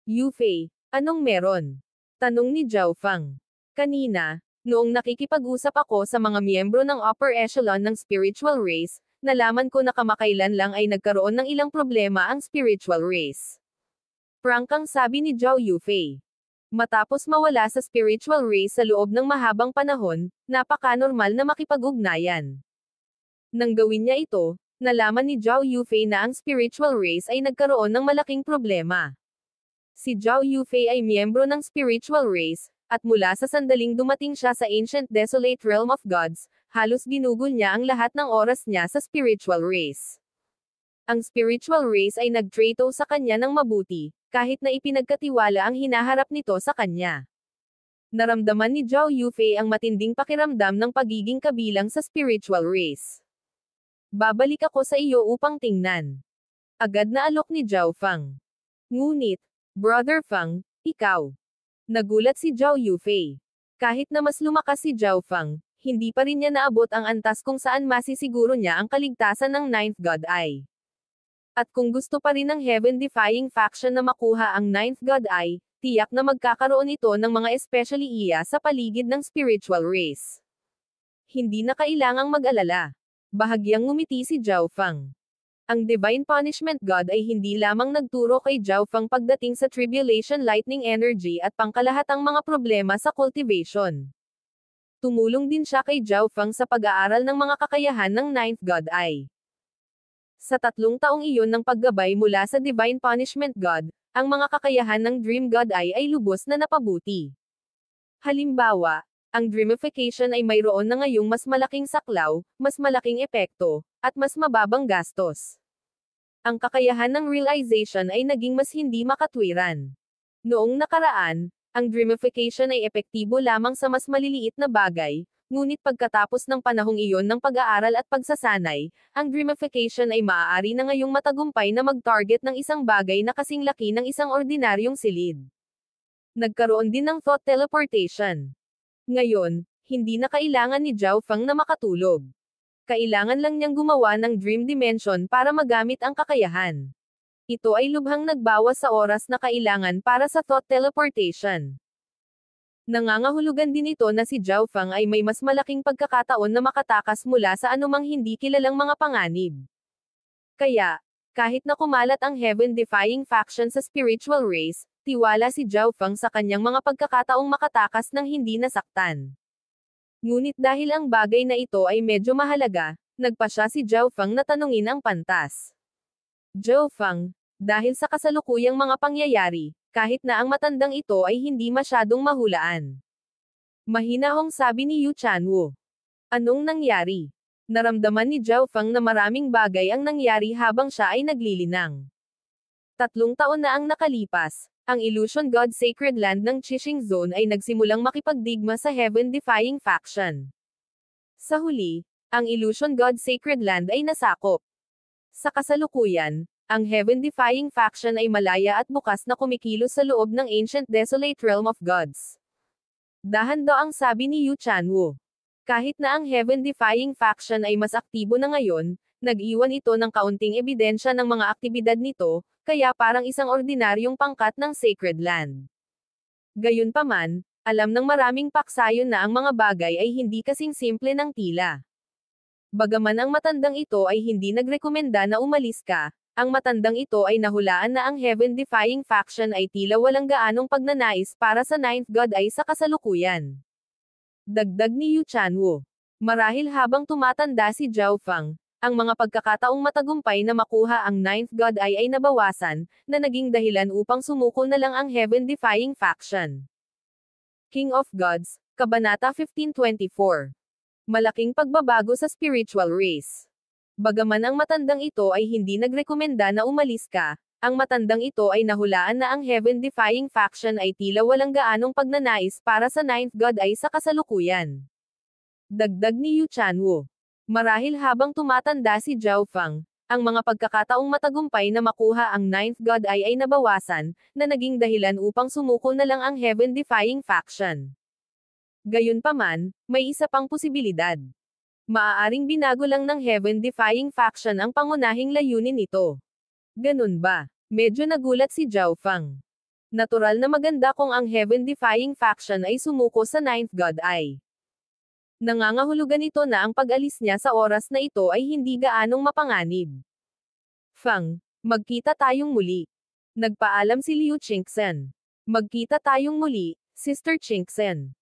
Yufei, anong meron? Tanong ni Zhao Feng. Kanina, noong nakikipag-usap ako sa mga miyembro ng upper echelon ng spiritual race, nalaman ko na kamakailan lang ay nagkaroon ng ilang problema ang spiritual race. Prangkang sabi ni Zhao Yufei. Matapos mawala sa spiritual race sa loob ng mahabang panahon, napaka-normal na makipag-ugnayan. Nang gawin niya ito, nalaman ni Zhao Yufei na ang spiritual race ay nagkaroon ng malaking problema. Si Zhao Yufei ay miyembro ng spiritual race, at mula sa sandaling dumating siya sa Ancient Desolate Realm of Gods, halos ginugol niya ang lahat ng oras niya sa spiritual race. Ang spiritual race ay nagtrato sa kanya ng mabuti, kahit na ipinagkatiwala ang hinaharap nito sa kanya. Naramdaman ni Zhao Yufei ang matinding pakiramdam ng pagiging kabilang sa spiritual race. Babalik ako sa iyo upang tingnan. Agad na alok ni Zhao Feng. Ngunit, Brother Feng, ikaw. Nagulat si Zhao Yufei. Kahit na mas lumakas si Zhao Feng, hindi pa rin niya naabot ang antas kung saan masisiguro niya ang kaligtasan ng Ninth God Eye. At kung gusto pa rin ng Heaven-defying faction na makuha ang Ninth God Eye, tiyak na magkakaroon ito ng mga especially iya sa paligid ng spiritual race. Hindi na kailangang mag-alala. Bahagyang ngumiti si Zhao Feng. Ang Divine Punishment God ay hindi lamang nagturo kay Zhao Feng pagdating sa Tribulation Lightning Energy at pangkalahatang mga problema sa cultivation. Tumulong din siya kay Zhao Feng sa pag-aaral ng mga kakayahan ng Ninth God Eye. Sa 3 taong iyon ng paggabay mula sa Divine Punishment God, ang mga kakayahan ng Dream God Eye ay lubos na napabuti. Halimbawa, ang dreamification ay mayroon na ngayong mas malaking saklaw, mas malaking epekto, at mas mababang gastos. Ang kakayahan ng realization ay naging mas hindi makatwiran. Noong nakaraan, ang dreamification ay epektibo lamang sa mas maliliit na bagay, ngunit pagkatapos ng panahong iyon ng pag-aaral at pagsasanay, ang dreamification ay maaari na ngayong matagumpay na mag-target ng isang bagay na kasing laki ng isang ordinaryong silid. Nagkaroon din ng thought teleportation. Ngayon, hindi na kailangan ni Zhao Feng na makatulog. Kailangan lang niyang gumawa ng dream dimension para magamit ang kakayahan. Ito ay lubhang nagbawas sa oras na kailangan para sa thought teleportation. Nangangahulugan din ito na si Zhao Feng ay may mas malaking pagkakataon na makatakas mula sa anumang hindi kilalang mga panganib. Kaya, kahit na kumalat ang heaven-defying faction sa spiritual race, tiwala si Zhao Feng sa kanyang mga pagkakataong makatakas ng hindi nasaktan. Ngunit dahil ang bagay na ito ay medyo mahalaga, nagpa siya si Zhao Feng na tanungin ang pantas. Zhao Feng, dahil sa kasalukuyang mga pangyayari, kahit na ang matandang ito ay hindi masyadong mahulaan. Mahinahong sabi ni Yu Chanwu. Anong nangyari? Naramdaman ni Zhao Feng na maraming bagay ang nangyari habang siya ay naglilinang. 3 taon na ang nakalipas, ang Illusion God Sacred Land ng Qixing Zone ay nagsimulang makipagdigma sa Heaven-defying faction. Sa huli, ang Illusion God Sacred Land ay nasakop. Sa kasalukuyan, ang Heaven-defying faction ay malaya at bukas na kumikilos sa loob ng Ancient Desolate Realm of Gods. Dahan-daw ang sabi ni Yu Chanwu. Kahit na ang Heaven-defying faction ay mas aktibo na ngayon, nag-iwan ito ng kaunting ebidensya ng mga aktibidad nito, kaya parang isang ordinaryong pangkat ng Sacred Land. Gayunpaman, alam ng maraming paksayon na ang mga bagay ay hindi kasing simple ng tila. Bagaman ang matandang ito ay hindi nagrekomenda na umalis ka, ang matandang ito ay nahulaan na ang Heaven-defying faction ay tila walang gaanong pagnanais para sa Ninth God Eye sa kasalukuyan. Dagdag ni Yu Chanwu. Marahil habang tumatanda si Zhao Feng, ang mga pagkakataong matagumpay na makuha ang Ninth God Eye ay nabawasan, na naging dahilan upang sumuko na lang ang Heaven-defying faction. King of Gods, Kabanata 1524. Malaking pagbabago sa spiritual race. Bagaman ang matandang ito ay hindi nagrekomenda na umalis ka, ang matandang ito ay nahulaan na ang Heaven-defying faction ay tila walang gaanong pagnanais para sa Ninth God Eye sa kasalukuyan. Dagdag ni Yu Chanwu. Marahil habang tumatanda si Zhao Feng, ang mga pagkakataong matagumpay na makuha ang Ninth God Eye ay nabawasan, na naging dahilan upang sumuko na lang ang Heaven-defying faction. Gayunpaman, may isa pang posibilidad. Maaaring binago lang ng Heaven-defying faction ang pangunahing layunin nito. Ganun ba? Medyo nagulat si Zhao Feng. Natural na maganda kung ang Heaven-defying faction ay sumuko sa Ninth God Eye. Nangangahulugan ito na ang pag-alis niya sa oras na ito ay hindi gaanong mapanganib. Feng, magkita tayong muli. Nagpaalam si Liu Qingxen. Magkita tayong muli, Sister Qingxen.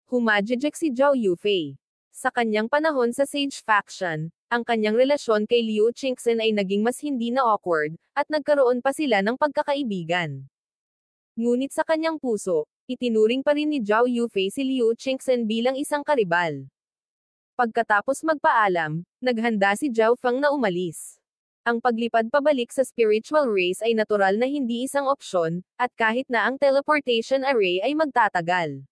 Humajijek si Zhao Yufei. Sa kanyang panahon sa Sage Faction, ang kanyang relasyon kay Liu Qingxen ay naging mas hindi na awkward, at nagkaroon pa sila ng pagkakaibigan. Ngunit sa kanyang puso, itinuring pa rin ni Zhao Yufei si Liu Qingxen bilang isang karibal. Pagkatapos magpaalam, naghanda si Zhao Feng na umalis. Ang paglipad pabalik sa spiritual race ay natural na hindi isang opsyon, at kahit na ang teleportation array ay magtatagal.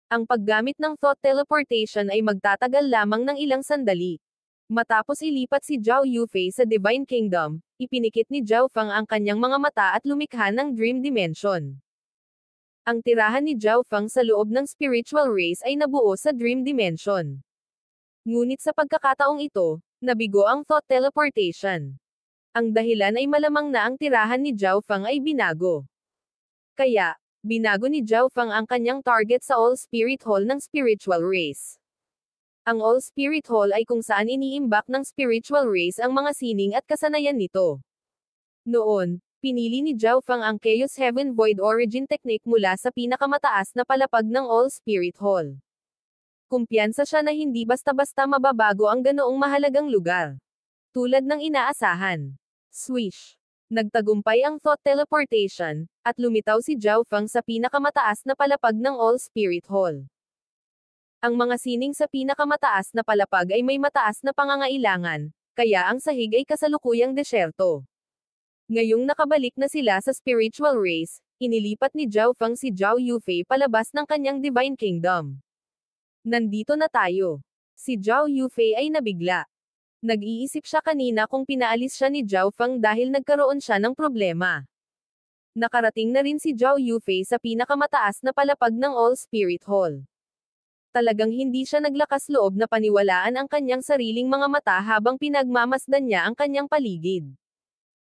Ang paggamit ng thought teleportation ay magtatagal lamang ng ilang sandali. Matapos ilipat si Zhao Yufei sa Divine Kingdom, ipinikit ni Zhao Feng ang kanyang mga mata at lumikha ng Dream Dimension. Ang tirahan ni Zhao Feng sa loob ng spiritual race ay nabuo sa Dream Dimension. Ngunit sa pagkakataong ito, nabigo ang thought teleportation. Ang dahilan ay malamang na ang tirahan ni Zhao Feng ay binago. Kaya, binago ni Zhao Feng ang kanyang target sa All Spirit Hall ng spiritual race. Ang All Spirit Hall ay kung saan iniimbak ng spiritual race ang mga sining at kasanayan nito. Noon, pinili ni Zhao Feng ang Chaos Heaven Void Origin Technique mula sa pinakamataas na palapag ng All Spirit Hall. Kumpiyansa siya na hindi basta-basta mababago ang ganoong mahalagang lugar. Tulad ng inaasahan. Swish! Nagtagumpay ang thought teleportation, at lumitaw si Zhao Feng sa pinakamataas na palapag ng All Spirit Hall. Ang mga sining sa pinakamataas na palapag ay may mataas na pangangailangan, kaya ang sahig ay kasalukuyang desyerto. Ngayong nakabalik na sila sa spiritual race, inilipat ni Zhao Feng si Zhao Yufei palabas ng kanyang Divine Kingdom. Nandito na tayo. Si Zhao Yufei ay nabigla. Nag-iisip siya kanina kung pinaalis siya ni Zhao Feng dahil nagkaroon siya ng problema. Nakarating na rin si Zhao Yufei sa pinakamataas na palapag ng All Spirit Hall. Talagang hindi siya naglakas loob na paniwalaan ang kanyang sariling mga mata habang pinagmamasdan niya ang kanyang paligid.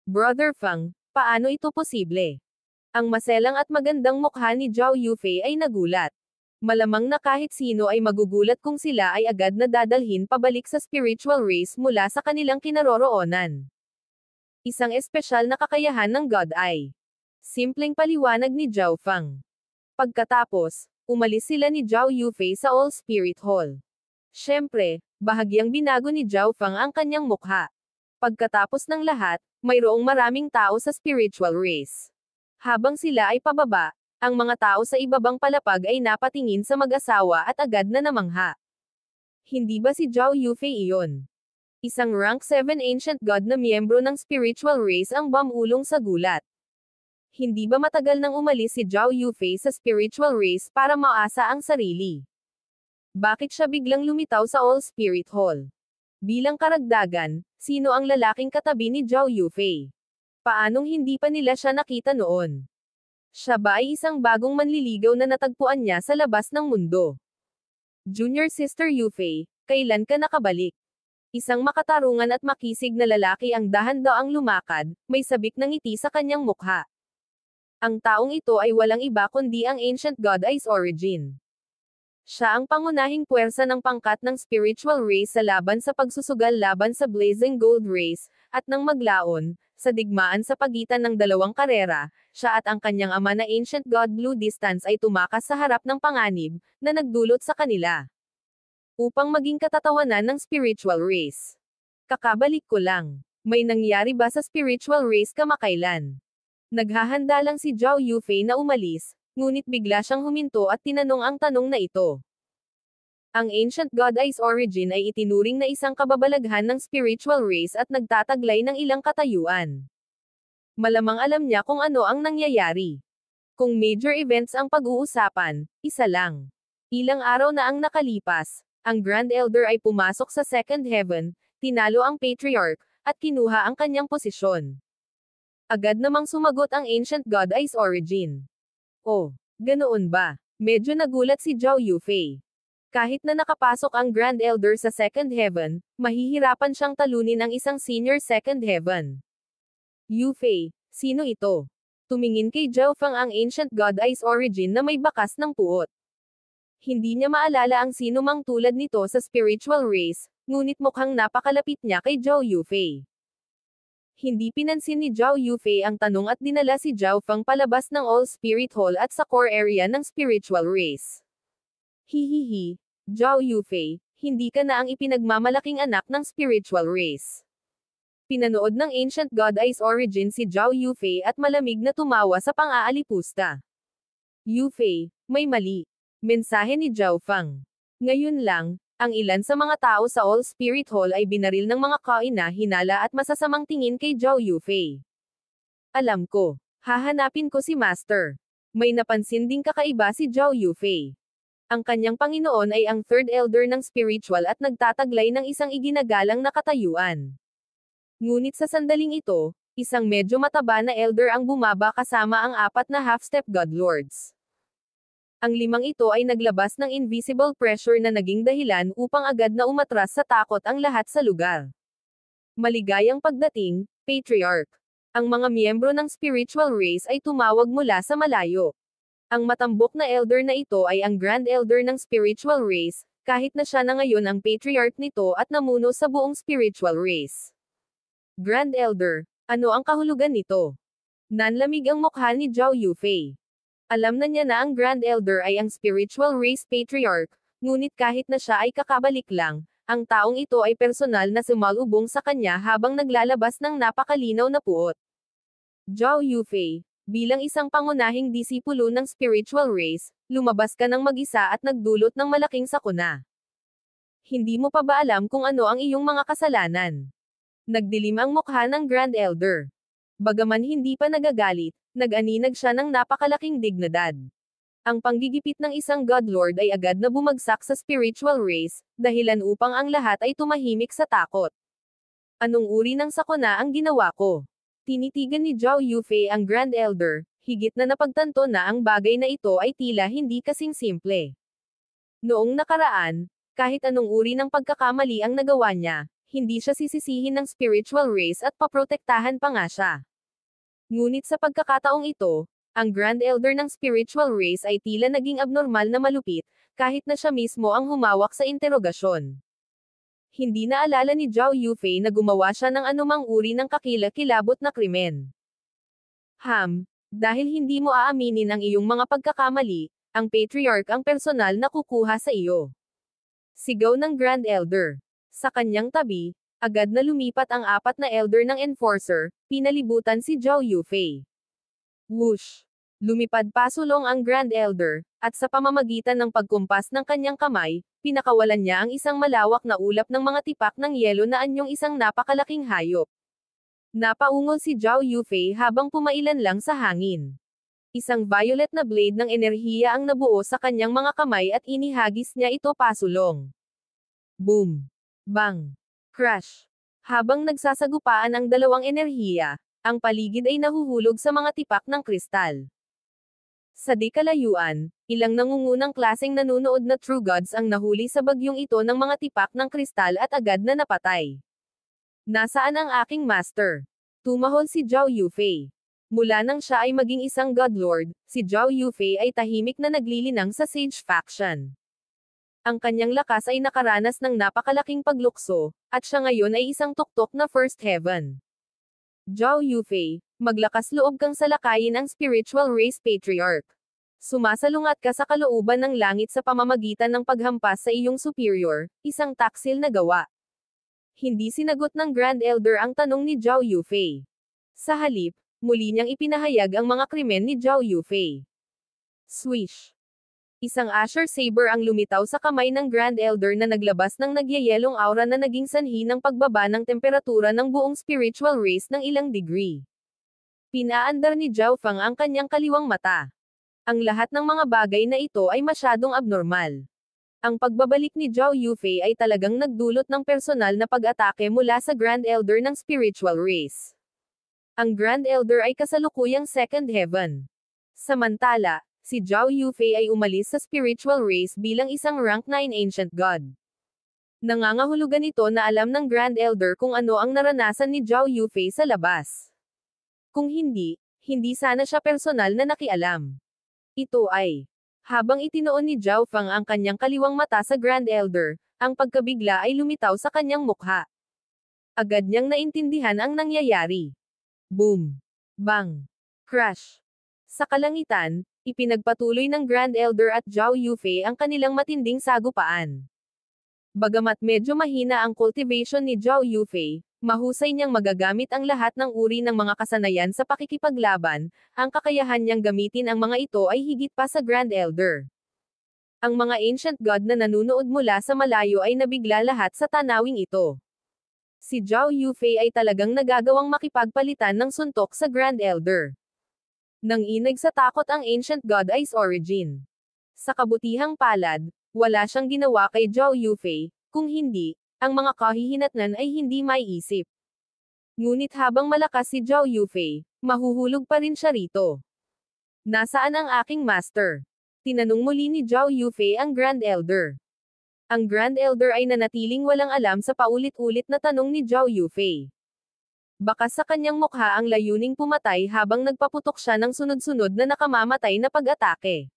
Brother Feng, paano ito posible? Ang maselang at magandang mukha ni Zhao Yufei ay nagulat. Malamang na kahit sino ay magugulat kung sila ay agad na dadalhin pabalik sa spiritual race mula sa kanilang kinaroroonan. Isang espesyal na kakayahan ng God Eye. Simpleng paliwanag ni Zhao Feng. Pagkatapos, umalis sila ni Zhao Yufei sa All Spirit Hall. Siyempre, bahagyang binago ni Zhao Feng ang kanyang mukha. Pagkatapos ng lahat, mayroong maraming tao sa spiritual race. Habang sila ay pababa, ang mga tao sa ibabang palapag ay napatingin sa mag-asawa at agad na namangha. Hindi ba si Zhao Yufei iyon? Isang rank 7 ancient god na miyembro ng spiritual race ang bumulong sa gulat. Hindi ba matagal nang umalis si Zhao Yufei sa spiritual race para maasa ang sarili? Bakit siya biglang lumitaw sa All Spirit Hall? Bilang karagdagan, sino ang lalaking katabi ni Zhao Yufei? Paanong hindi pa nila siya nakita noon? Siya ba ay isang bagong manliligaw na natagpuan niya sa labas ng mundo? Junior Sister Yufei, kailan ka nakabalik? Isang makatarungan at makisig na lalaki ang dahan-daang lumakad, may sabik ng ngiti sa kanyang mukha. Ang taong ito ay walang iba kundi ang Ancient God Eye's origin. Siya ang pangunahing puwersa ng pangkat ng spiritual race sa laban sa pagsusugal laban sa Blazing Gold Race, at nang maglaon, sa digmaan sa pagitan ng dalawang karera, siya at ang kanyang ama na Ancient God Blue Distance ay tumakas sa harap ng panganib, na nagdulot sa kanila. Upang maging katatawanan ng spiritual race. Kakabalik ko lang. May nangyari ba sa spiritual race kamakailan? Naghahanda lang si Zhao Yufei na umalis, ngunit bigla siyang huminto at tinanong ang tanong na ito. Ang Ancient God Eye's origin ay itinuring na isang kababalaghan ng spiritual race at nagtataglay ng ilang katayuan. Malamang alam niya kung ano ang nangyayari. Kung major events ang pag-uusapan, isa lang. Ilang araw na ang nakalipas, ang Grand Elder ay pumasok sa Second Heaven, tinalo ang Patriarch, at kinuha ang kanyang posisyon. Agad namang sumagot ang Ancient God Eye's origin. Oh, ganoon ba? Medyo nagulat si Zhao Yufei. Kahit na nakapasok ang Grand Elder sa Second Heaven, mahihirapan siyang talunin ang isang Senior Second Heaven. Yufei, sino ito? Tumingin kay Zhao Feng ang Ancient God Eye's origin na may bakas ng puot. Hindi niya maalala ang sino mang tulad nito sa spiritual race, ngunit mukhang napakalapit niya kay Zhao Yufei. Hindi pinansin ni Zhao Yufei ang tanong at dinala si Zhao Feng palabas ng All Spirit Hall at sa core area ng spiritual race. Hihihi, Zhao Yufei, hindi ka na ang ipinagmamalaking anak ng spiritual race. Pinanood ng Ancient God Eye's origin si Zhao Yufei at malamig na tumawa sa pang-aalipusta. Yufei, may mali. Mensahe ni Zhao Feng. Ngayon lang, ang ilan sa mga tao sa All Spirit Hall ay binaril ng mga kaina hinala at masasamang tingin kay Zhao Yufei. Alam ko. Hahanapin ko si Master. May napansin ding kakaiba si Zhao Yufei. Ang kanyang Panginoon ay ang Third Elder ng spiritual at nagtataglay ng isang iginagalang na katayuan. Ngunit sa sandaling ito, isang medyo mataba na Elder ang bumaba kasama ang 4 na half-step Godlords. Ang 5 ito ay naglabas ng invisible pressure na naging dahilan upang agad na umatras sa takot ang lahat sa lugar. Maligayang pagdating, Patriarch. Ang mga miyembro ng spiritual race ay tumawag mula sa malayo. Ang matambok na elder na ito ay ang Grand Elder ng spiritual race, kahit na siya na ngayon ang Patriarch nito at namuno sa buong spiritual race. Grand Elder, ano ang kahulugan nito? Nanlamig ang mukha ni Zhao Yufei. Alam na niya na ang Grand Elder ay ang spiritual race patriarch, ngunit kahit na siya ay kakabalik lang, ang taong ito ay personal na sumalubong sa kanya habang naglalabas ng napakalinaw na puot. Zhao Yufei, Bilang isang pangunahing disipulo ng spiritual race, lumabas ka ng mag-isa at nagdulot ng malaking sakuna. Hindi mo pa ba alam kung ano ang iyong mga kasalanan? Nagdilim ang mukha ng Grand Elder. Bagaman hindi pa nagagalit, nag-aninag siya ng napakalaking dignidad. Ang panggigipit ng isang Godlord ay agad na bumagsak sa spiritual race, dahilan upang ang lahat ay tumahimik sa takot. Anong uri ng sakuna ang ginawa ko? Tinitigan ni Zhao Yufei ang Grand Elder, higit na napagtanto na ang bagay na ito ay tila hindi kasing simple. Noong nakaraan, kahit anong uri ng pagkakamali ang nagawa niya, hindi siya sisisihin ng spiritual race at paprotektahan pa nga siya. Ngunit sa pagkakataong ito, ang Grand Elder ng spiritual race ay tila naging abnormal na malupit, kahit na siya mismo ang humawak sa interogasyon. Hindi na alala ni Zhao Yufei na gumawa siya ng anumang uri ng kakilakilabot na krimen. Dahil hindi mo aaminin ang iyong mga pagkakamali, ang Patriarch ang personal na kukuha sa iyo. Sigaw ng Grand Elder. Sa kanyang tabi, agad na lumipat ang 4 na Elder ng Enforcer, pinalibutan si Zhao Yufei. Whoosh! Lumipad pasulong ang Grand Elder, at sa pamamagitan ng pagkumpas ng kanyang kamay, pinakawalan niya ang isang malawak na ulap ng mga tipak ng yelo na anyong isang napakalaking hayop. Napaungol si Zhao Yufei habang pumailan lang sa hangin. Isang violet na blade ng enerhiya ang nabuo sa kanyang mga kamay at inihagis niya ito pasulong. Boom! Bang! Crash! Habang nagsasagupaan ang dalawang enerhiya, ang paligid ay nahuhulog sa mga tipak ng kristal. Sa di kalayuan, ilang nangungunang klaseng nanunood na True Gods ang nahuli sa bagyong ito ng mga tipak ng kristal at agad na napatay. Nasaan ang aking master? Tumahol si Zhao Yufei. Mula nang siya ay maging isang Godlord, si Zhao Yufei ay tahimik na naglilinang sa Sage Faction. Ang kanyang lakas ay nakaranas ng napakalaking paglukso, at siya ngayon ay isang tuktok na First Heaven. Zhao Yufei, maglakas loob kang salakayin ang spiritual race patriarch. Sumasalungat ka sa kalooban ng langit sa pamamagitan ng paghampas sa iyong superior, isang taksil na gawa. Hindi sinagot ng Grand Elder ang tanong ni Zhao Yufei. Sa halip, muli niyang ipinahayag ang mga krimen ni Zhao Yufei. Swish! Isang Asher Saber ang lumitaw sa kamay ng Grand Elder na naglabas ng nagyayelong aura na naging sanhi ng pagbaba ng temperatura ng buong spiritual race ng ilang degree. Pinaandar ni Zhao Fang ang kanyang kaliwang mata. Ang lahat ng mga bagay na ito ay masyadong abnormal. Ang pagbabalik ni Zhao Yufei ay talagang nagdulot ng personal na pag-atake mula sa Grand Elder ng spiritual race. Ang Grand Elder ay kasalukuyang Second Heaven. Samantala, si Zhao Yufei ay umalis sa spiritual race bilang isang rank 9 ancient god. Nangangahulugan ito na alam ng Grand Elder kung ano ang naranasan ni Zhao Yufei sa labas. Kung hindi, hindi sana siya personal na nakialam. Ito ay, habang itinoon ni Zhao Fang ang kanyang kaliwang mata sa Grand Elder, ang pagkabigla ay lumitaw sa kanyang mukha. Agad niyang naintindihan ang nangyayari. Boom! Bang! Crash! Sa kalangitan, ipinagpatuloy ng Grand Elder at Zhao Yufei ang kanilang matinding sagupaan. Bagamat medyo mahina ang cultivation ni Zhao Yufei, mahusay niyang magagamit ang lahat ng uri ng mga kasanayan sa pakikipaglaban, ang kakayahan niyang gamitin ang mga ito ay higit pa sa Grand Elder. Ang mga ancient god na nanunood mula sa malayo ay nabigla lahat sa tanawing ito. Si Zhao Yufei ay talagang nagagawang makipagpalitan ng suntok sa Grand Elder. Nanginag sa takot ang ancient god Ice Origin. Sa kabutihang palad, wala siyang ginawa kay Zhao Yufei, kung hindi, ang mga kahihinatnan ay hindi maiisip. Ngunit habang malakas si Zhao Yufei, mahuhulog pa rin siya rito. Nasaan ang aking master? Tinanong muli ni Zhao Yufei ang Grand Elder. Ang Grand Elder ay nanatiling walang alam sa paulit-ulit na tanong ni Zhao Yufei. Baka sa kanyang mukha ang layuning pumatay habang nagpaputok siya ng sunod-sunod na nakamamatay na pag-atake.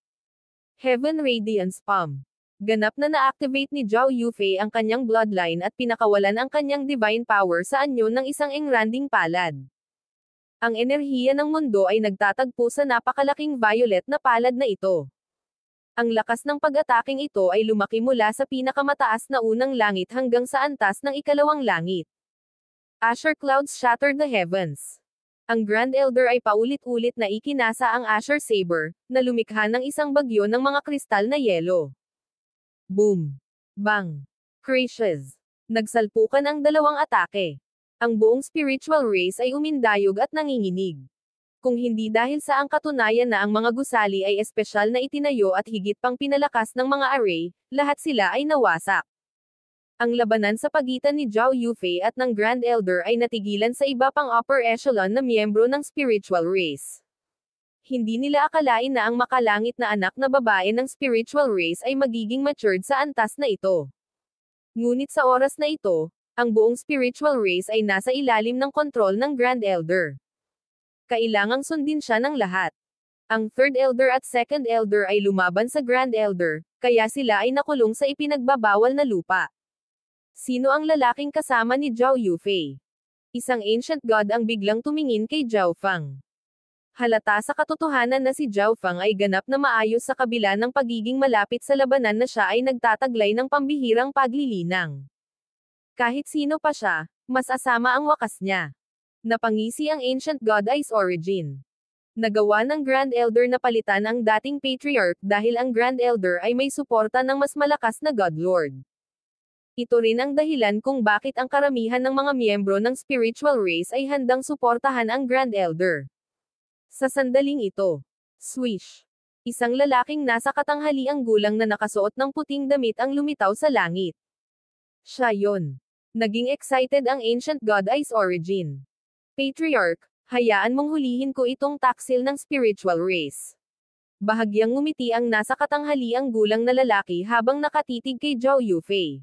Heaven Radiance Palm. Ganap na na-activate ni Zhao Yufei ang kanyang bloodline at pinakawalan ang kanyang divine power sa anyo ng isang engranding palad. Ang enerhiya ng mundo ay nagtatagpo sa napakalaking violet na palad na ito. Ang lakas ng pag-ataking ito ay lumaki mula sa pinakamataas na unang langit hanggang sa antas ng ikalawang langit. Asher clouds shattered the heavens. Ang Grand Elder ay paulit-ulit na ikinasa ang Azure Saber, na lumikha ng isang bagyo ng mga kristal na yelo. Boom! Bang! Crashes! Nagsalpukan ang dalawang atake. Ang buong spiritual race ay umindayog at nanginginig. Kung hindi dahil sa ang katunayan na ang mga gusali ay espesyal na itinayo at higit pang pinalakas ng mga array, lahat sila ay nawasak. Ang labanan sa pagitan ni Zhao Yufei at ng Grand Elder ay natigilan sa iba pang upper echelon na miyembro ng spiritual race. Hindi nila akalain na ang makalangit na anak na babae ng spiritual race ay magiging matured sa antas na ito. Ngunit sa oras na ito, ang buong spiritual race ay nasa ilalim ng kontrol ng Grand Elder. Kailangang sundin siya ng lahat. Ang Third Elder at Second Elder ay lumaban sa Grand Elder, kaya sila ay nakulong sa ipinagbabawal na lupa. Sino ang lalaking kasama ni Zhao Yufei? Isang ancient god ang biglang tumingin kay Zhao Fang. Halata sa katotohanan na si Zhao Fang ay ganap na maayos sa kabila ng pagiging malapit sa labanan na siya ay nagtataglay ng pambihirang paglilinang. Kahit sino pa siya, mas asama ang wakas niya. Napangisi ang ancient god Ice Origin. Nagawa ng Grand Elder na palitan ang dating Patriarch dahil ang Grand Elder ay may suporta ng mas malakas na God Lord. Ito rin ang dahilan kung bakit ang karamihan ng mga miyembro ng spiritual race ay handang suportahan ang Grand Elder. Sa sandaling ito, swish! Isang lalaking nasa katanghaliang gulang na nakasuot ng puting damit ang lumitaw sa langit. Siya yon. Naging excited ang ancient god Ice Origin. Patriarch, hayaan mong hulihin ko itong taksil ng spiritual race. Bahagyang ngumiti ang nasa katanghaliang gulang na lalaki habang nakatitig kay Zhao Yufei.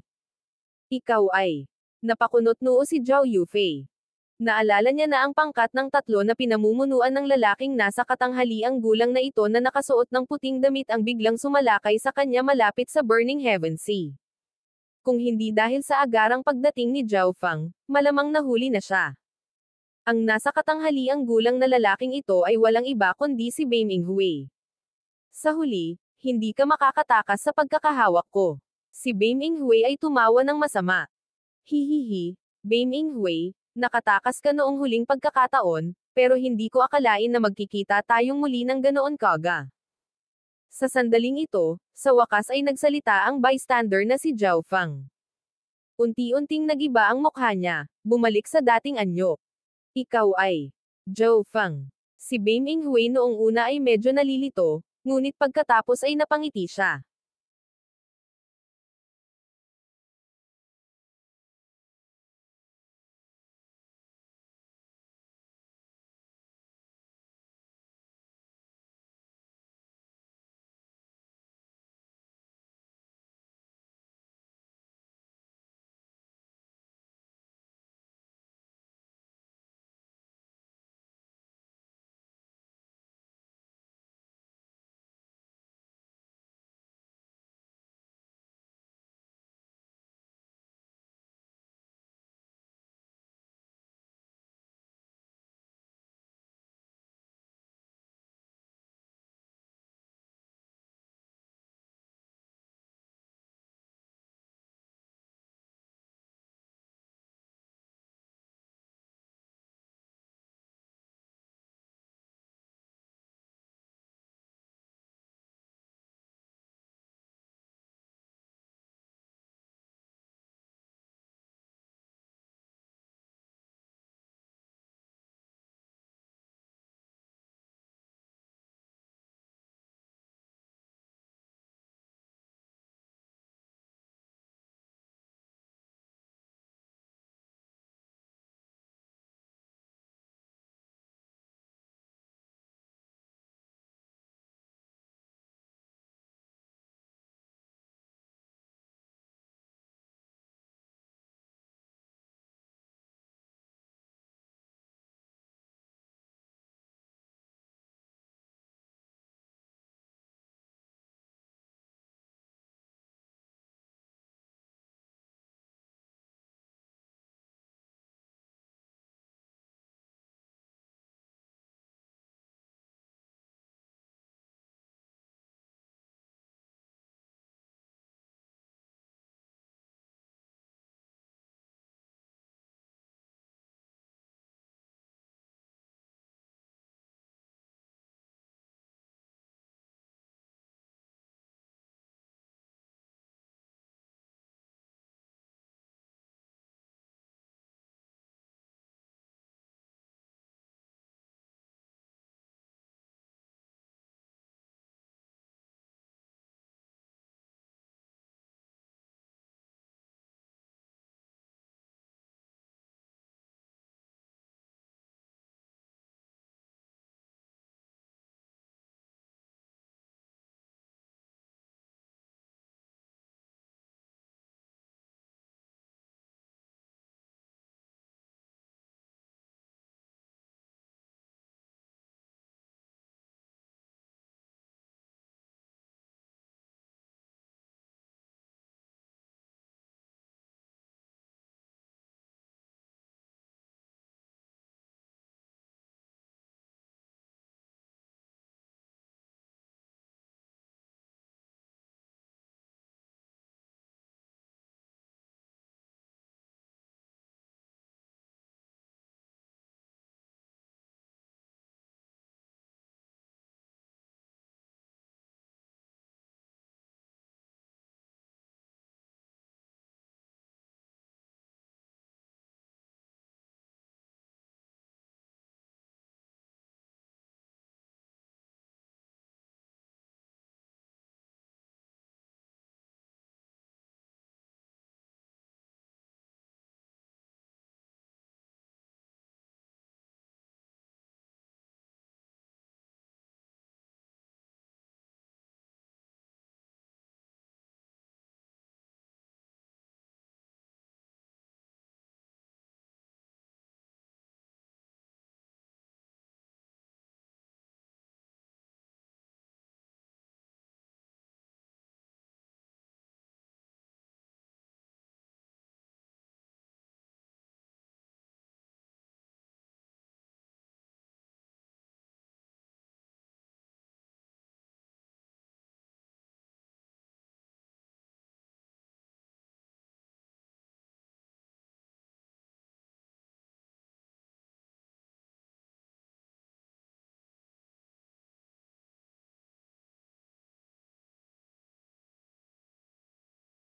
Ikaw ay. Napakunot noo si Zhao Yufei. Naalala niya na ang pangkat ng tatlo na pinamumunuan ng lalaking nasa katanghaliang gulang na ito na nakasuot ng puting damit ang biglang sumalakay sa kanya malapit sa Burning Heaven Sea. Kung hindi dahil sa agarang pagdating ni Zhao Fang, malamang nahuli na siya. Ang nasa katanghaliang gulang na lalaking ito ay walang iba kundi si Beim Inghui. Sa huli, hindi ka makakatakas sa pagkakahawak ko. Si Beim Inghui ay tumawa ng masama. Hihihi, Beim Inghui, nakatakas ka noong huling pagkakataon, pero hindi ko akalain na magkikita tayong muli ng ganoon kaga. Sa sandaling ito, sa wakas ay nagsalita ang bystander na si Zhao Fang. Unti-unting nagiba ang mukha niya, bumalik sa dating anyo. Ikaw ay Zhao Fang. Si Beim Inghui noong una ay medyo nalilito, ngunit pagkatapos ay napangiti siya.